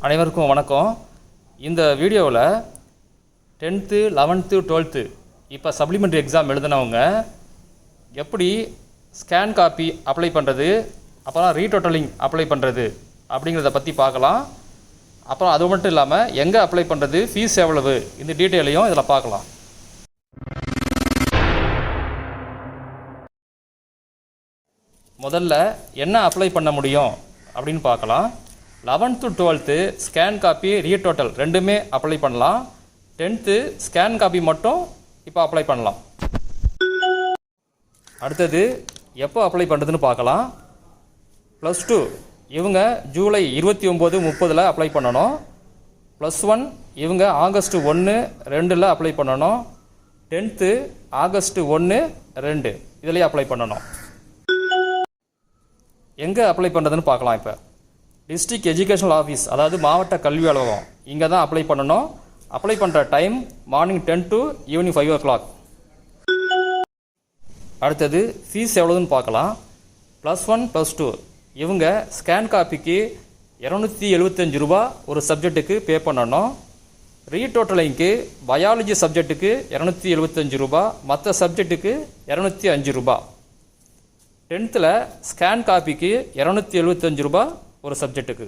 அனைவருக்கும் வணக்கம். இந்த வீடியோவில் 10th 11th 12th இப்போ சப்ளிமெண்ட்ரி எக்ஸாம் எழுதினவங்க எப்படி ஸ்கேன் காப்பி அப்ளை பண்ணுறது, அப்புறம் ரீடோட்டலிங் அப்ளை பண்ணுறது அப்படிங்கிறத பற்றி பார்க்கலாம். அப்புறம் அது மட்டும் இல்லாமல் எங்கே அப்ளை பண்ணுறது, ஃபீஸ் எவ்வளவு, இந்த டீட்டெயிலையும் இதில் பார்க்கலாம். முதல்ல என்ன அப்ளை பண்ண முடியும் அப்படின்னு பார்க்கலாம். 11th 12th scan copy retotal ரெண்டுமே அப்ளை பண்ணலாம். 10th ஸ்கேன் காப்பி மட்டும் இப்போ அப்ளை பண்ணலாம். அடுத்தது எப்போ அப்ளை பண்ணுறதுன்னு பார்க்கலாம். +2 இவங்க ஜூலை 29 30 அப்ளை பண்ணணும். +1 இவங்க ஆகஸ்ட் 1 2 அப்ளை பண்ணணும். 10th ஆகஸ்ட் 1 2 இதுலேயே அப்ளை பண்ணணும். எங்கே அப்ளை பண்ணுறதுன்னு பார்க்கலாம். இப்போ டிஸ்ட்ரிக்ட் எஜுகேஷனல் ஆஃபீஸ், அதாவது மாவட்ட கல்வி அலுவலகம், இங்கே தான் அப்ளை பண்ணணும். அப்ளை பண்ணுற time morning 10 to evening 5 o'clock. அடுத்தது ஃபீஸ் எவ்வளோதுன்னு பார்க்கலாம். +1 +2 இவங்க ஸ்கேன் காப்பிக்கு 275 ரூபா ஒரு சப்ஜெக்ட்டுக்கு பே பண்ணணும். ரீடோட்டலிங்க்கு பயாலஜி சப்ஜெக்ட்டுக்கு 275 ரூபா, மற்ற சப்ஜெக்ட்டுக்கு 205 ரூபா. 10th ஸ்கேன் காப்பிக்கு 275 ரூபா ஒரு சப்ஜெக்ட்டுக்கு.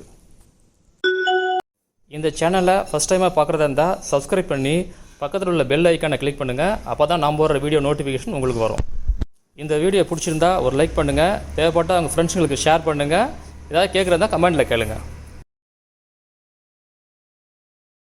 இந்த சேனலை ஃபஸ்ட் டைமாக பார்க்குறதா இருந்தால் சப்ஸ்கிரைப் பண்ணி பக்கத்தில் உள்ள பெல் ஐக்கானை கிளிக் பண்ணுங்கள். அப்போ தான் நான் போடுற வீடியோ நோட்டிஃபிகேஷன் உங்களுக்கு வரும். இந்த வீடியோ பிடிச்சிருந்தா ஒரு லைக் பண்ணுங்கள். தேவைப்பட்டால் உங்கள் ஃப்ரெண்ட்ஸுங்களுக்கு ஷேர் பண்ணுங்கள். ஏதாவது கேட்குறதா கமெண்ட்டில் கேளுங்கள்.